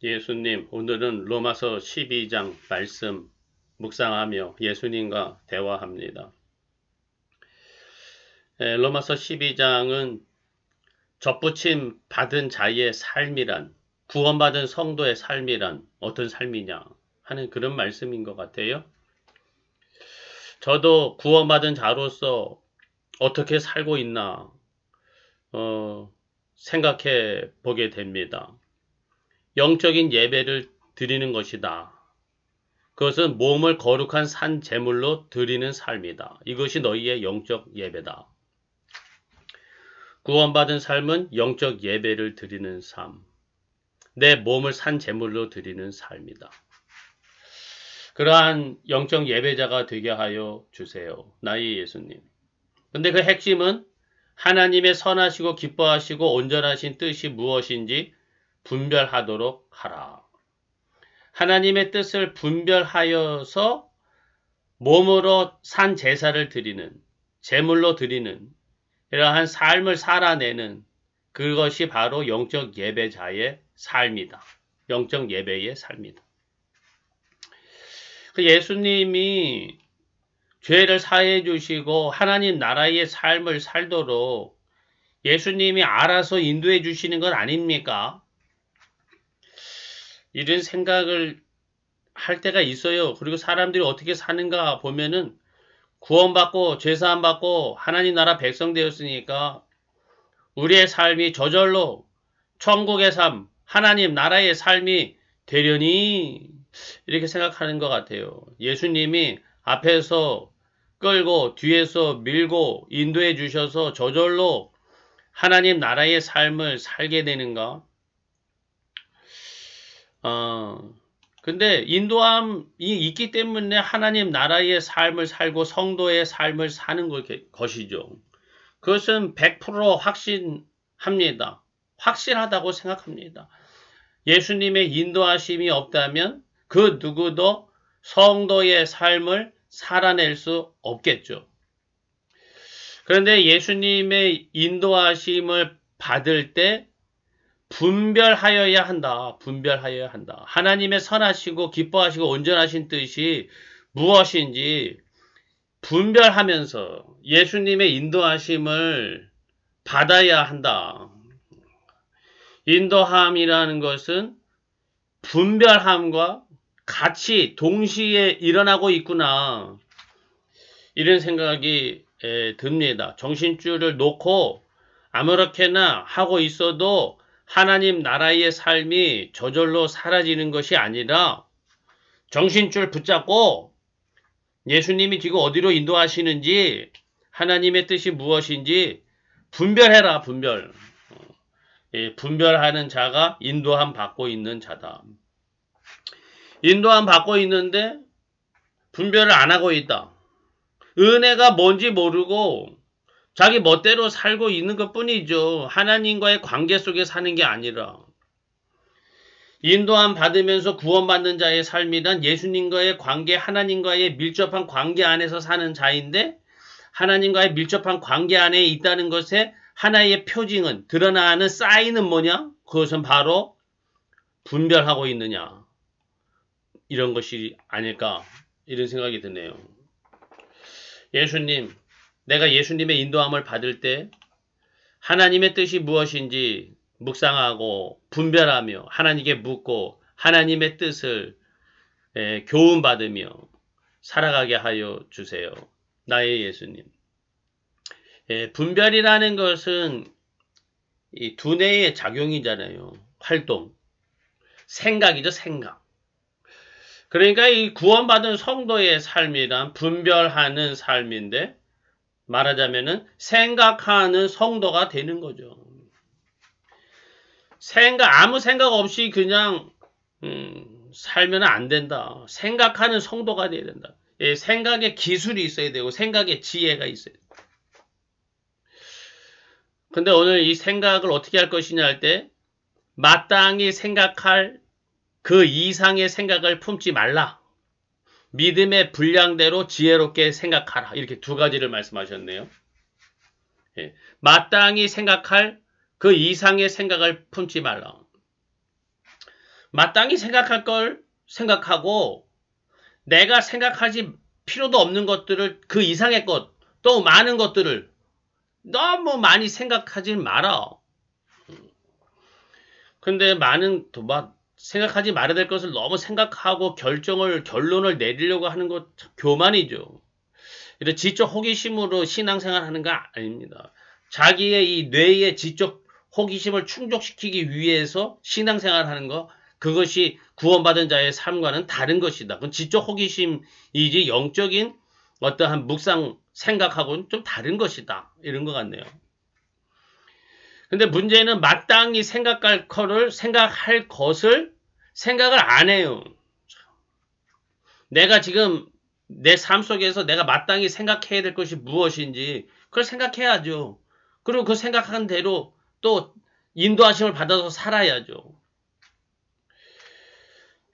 예수님, 오늘은 로마서 12장 말씀 묵상하며 예수님과 대화합니다. 로마서 12장은 접붙임 받은 자의 삶이란, 구원받은 성도의 삶이란 어떤 삶이냐 하는 그런 말씀인 것 같아요. 저도 구원받은 자로서 어떻게 살고 있나 생각해 보게 됩니다. 영적인 예배를 드리는 것이다. 그것은 몸을 거룩한 산 제물로 드리는 삶이다. 이것이 너희의 영적 예배다. 구원받은 삶은 영적 예배를 드리는 삶. 내 몸을 산 제물로 드리는 삶이다. 그러한 영적 예배자가 되게 하여 주세요. 나의 예수님. 근데 그 핵심은 하나님의 선하시고 기뻐하시고 온전하신 뜻이 무엇인지 분별하도록 하라. 하나님의 뜻을 분별하여서 몸으로 산 제사를 드리는, 제물로 드리는 이러한 삶을 살아내는 그것이 바로 영적 예배자의 삶이다. 영적 예배의 삶이다. 예수님이 죄를 사해 주시고 하나님 나라의 삶을 살도록 예수님이 알아서 인도해 주시는 것 아닙니까? 이런 생각을 할 때가 있어요. 그리고 사람들이 어떻게 사는가 보면은 구원받고 죄사함 받고 하나님 나라 백성 되었으니까 우리의 삶이 저절로 천국의 삶, 하나님 나라의 삶이 되려니 이렇게 생각하는 것 같아요. 예수님이 앞에서 끌고 뒤에서 밀고 인도해 주셔서 저절로 하나님 나라의 삶을 살게 되는가? 근데 인도함이 있기 때문에 하나님 나라의 삶을 살고 성도의 삶을 사는 것이죠. 그것은 100% 확신합니다. 확실하다고 생각합니다. 예수님의 인도하심이 없다면 그 누구도 성도의 삶을 살아낼 수 없겠죠. 그런데 예수님의 인도하심을 받을 때 분별하여야 한다. 분별하여야 한다. 하나님의 선하시고 기뻐하시고 온전하신 뜻이 무엇인지 분별하면서 예수님의 인도하심을 받아야 한다. 인도함이라는 것은 분별함과 같이 동시에 일어나고 있구나. 이런 생각이 듭니다. 정신줄을 놓고 아무렇게나 하고 있어도 하나님 나라의 삶이 저절로 사라지는 것이 아니라 정신줄 붙잡고 예수님이 지금 어디로 인도하시는지 하나님의 뜻이 무엇인지 분별해라. 분별. 분별하는 자가 인도함 받고 있는 자다. 인도함 받고 있는데 분별을 안 하고 있다. 은혜가 뭔지 모르고 자기 멋대로 살고 있는 것 뿐이죠. 하나님과의 관계 속에 사는 게 아니라. 인도함 받으면서 구원받는 자의 삶이란 예수님과의 관계, 하나님과의 밀접한 관계 안에서 사는 자인데 하나님과의 밀접한 관계 안에 있다는 것에 하나의 표징은 드러나는 사인은 뭐냐? 그것은 바로 분별하고 있느냐. 이런 것이 아닐까 이런 생각이 드네요. 예수님, 내가 예수님의 인도함을 받을 때 하나님의 뜻이 무엇인지 묵상하고 분별하며 하나님께 묻고 하나님의 뜻을 교훈받으며 살아가게 하여 주세요. 나의 예수님. 분별이라는 것은 이 두뇌의 작용이잖아요. 활동. 생각이죠, 생각. 그러니까 이 구원받은 성도의 삶이란 분별하는 삶인데 말하자면은 생각하는 성도가 되는 거죠. 아무 생각 없이 그냥 살면 안 된다. 생각하는 성도가 돼야 된다. 생각에 기술이 있어야 되고 생각에 지혜가 있어야 된다. 근데 오늘 이 생각을 어떻게 할 것이냐 할 때 마땅히 생각할 그 이상의 생각을 품지 말라. 믿음의 분량대로 지혜롭게 생각하라. 이렇게 두 가지를 말씀하셨네요. 마땅히 생각할 그 이상의 생각을 품지 말라. 마땅히 생각할 걸 생각하고 내가 생각하지 필요도 없는 것들을 그 이상의 것, 또 많은 것들을 너무 많이 생각하지 마라. 근데 막 생각하지 말아야 될 것을 너무 생각하고 결론을 내리려고 하는 것 교만이죠. 이런 지적 호기심으로 신앙생활 하는 거 아닙니다. 자기의 이 뇌의 지적 호기심을 충족시키기 위해서 신앙생활 하는 거, 그것이 구원받은 자의 삶과는 다른 것이다. 그건 지적 호기심이지 영적인 어떠한 묵상 생각하고는 좀 다른 것이다. 이런 것 같네요. 근데 문제는 마땅히 생각할 것을 생각을 안 해요. 내가 지금 내 삶 속에서 내가 마땅히 생각해야 될 것이 무엇인지 그걸 생각해야죠. 그리고 그 생각한 대로 또 인도하심을 받아서 살아야죠.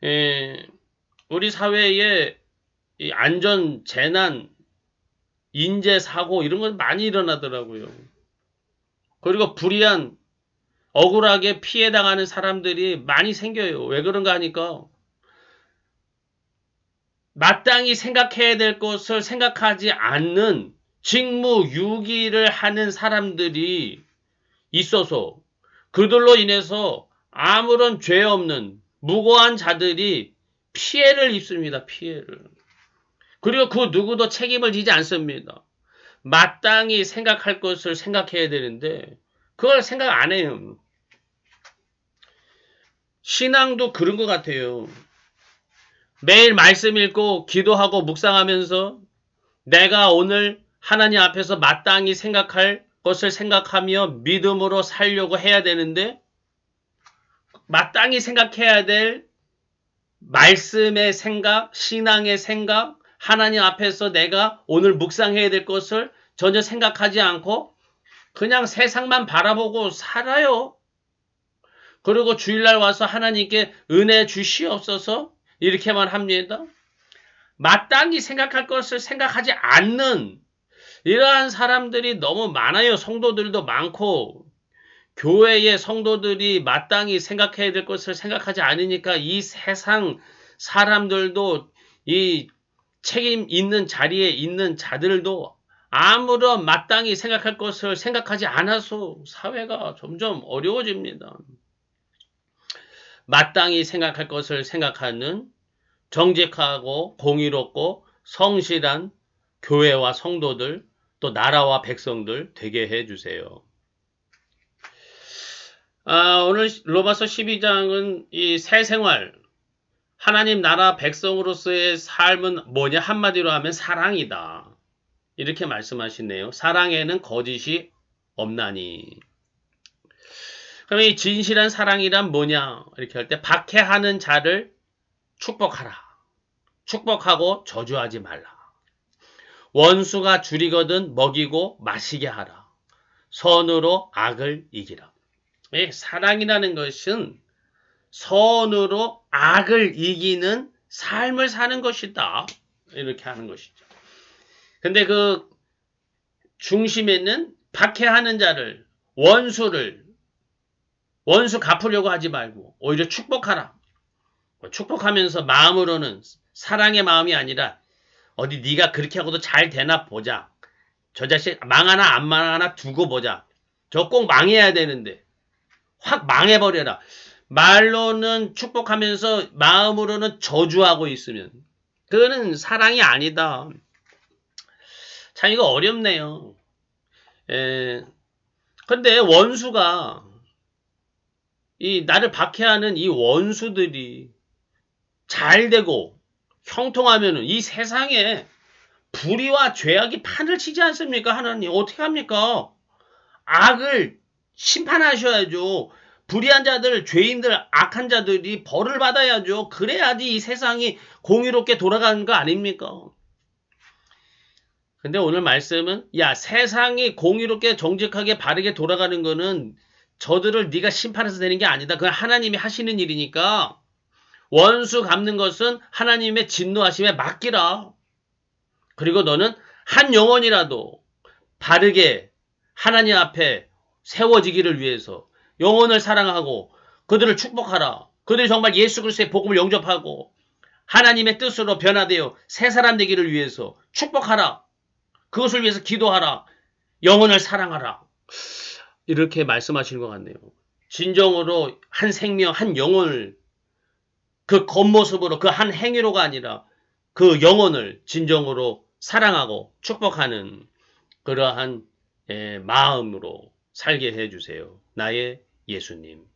예, 우리 사회에 이 안전, 재난, 인재 사고 이런 건 많이 일어나더라고요. 그리고 불의한 억울하게 피해 당하는 사람들이 많이 생겨요. 왜 그런가 하니까 마땅히 생각해야 될 것을 생각하지 않는 직무유기를 하는 사람들이 있어서 그들로 인해서 아무런 죄 없는 무고한 자들이 피해를 입습니다. 피해를. 그리고 그 누구도 책임을 지지 않습니다. 마땅히 생각할 것을 생각해야 되는데 그걸 생각 안 해요. 신앙도 그런 것 같아요. 매일 말씀 읽고 기도하고 묵상하면서 내가 오늘 하나님 앞에서 마땅히 생각할 것을 생각하며 믿음으로 살려고 해야 되는데 마땅히 생각해야 될 말씀의 생각, 신앙의 생각, 하나님 앞에서 내가 오늘 묵상해야 될 것을 전혀 생각하지 않고 그냥 세상만 바라보고 살아요. 그리고 주일날 와서 하나님께 은혜 주시옵소서 이렇게만 합니다. 마땅히 생각할 것을 생각하지 않는 이러한 사람들이 너무 많아요. 성도들도 많고 교회의 성도들이 마땅히 생각해야 될 것을 생각하지 않으니까 이 세상 사람들도 이 책임 있는 자리에 있는 자들도 아무런 마땅히 생각할 것을 생각하지 않아서 사회가 점점 어려워집니다. 마땅히 생각할 것을 생각하는 정직하고 공의롭고 성실한 교회와 성도들 또 나라와 백성들 되게 해주세요. 오늘 로마서 12장은 이 새 생활, 하나님 나라 백성으로서의 삶은 뭐냐? 한마디로 하면 사랑이다. 이렇게 말씀하시네요. 사랑에는 거짓이 없나니. 그럼 이 진실한 사랑이란 뭐냐? 이렇게 할 때 박해하는 자를 축복하라. 축복하고 저주하지 말라. 원수가 줄이거든 먹이고 마시게 하라. 선으로 악을 이기라. 사랑이라는 것은 선으로 악을 이기는 삶을 사는 것이다. 이렇게 하는 것이죠. 근데 그 중심에는 박해하는 자를, 원수 갚으려고 하지 말고 오히려 축복하라. 축복하면서 마음으로는 사랑의 마음이 아니라 어디 네가 그렇게 하고도 잘 되나 보자. 저 자식 망하나 안 망하나 두고 보자. 저 꼭 망해야 되는데 확 망해버려라. 말로는 축복하면서 마음으로는 저주하고 있으면 그거는 사랑이 아니다. 참 이거 어렵네요. 근데 원수가 이 나를 박해하는 이 원수들이 잘 되고 형통하면은 이 세상에 불의와 죄악이 판을 치지 않습니까? 하나님 어떻게 합니까? 악을 심판하셔야죠. 불의한 자들, 죄인들, 악한 자들이 벌을 받아야죠. 그래야지 이 세상이 공의롭게 돌아가는 거 아닙니까? 근데 오늘 말씀은 야 세상이 공의롭게 정직하게 바르게 돌아가는 거는 저들을 네가 심판해서 되는 게 아니다. 그건 하나님이 하시는 일이니까 원수 갚는 것은 하나님의 진노하심에 맡기라. 그리고 너는 한 영혼이라도 바르게 하나님 앞에 세워지기를 위해서 영혼을 사랑하고 그들을 축복하라. 그들이 정말 예수 그리스도의 복음을 영접하고 하나님의 뜻으로 변화되어 새 사람 되기를 위해서 축복하라. 그것을 위해서 기도하라. 영혼을 사랑하라. 이렇게 말씀하시는 것 같네요. 진정으로 한 생명, 한 영혼을 그 겉모습으로 그 한 행위로가 아니라 그 영혼을 진정으로 사랑하고 축복하는 그러한 마음으로 살게 해주세요. 나의 예수님.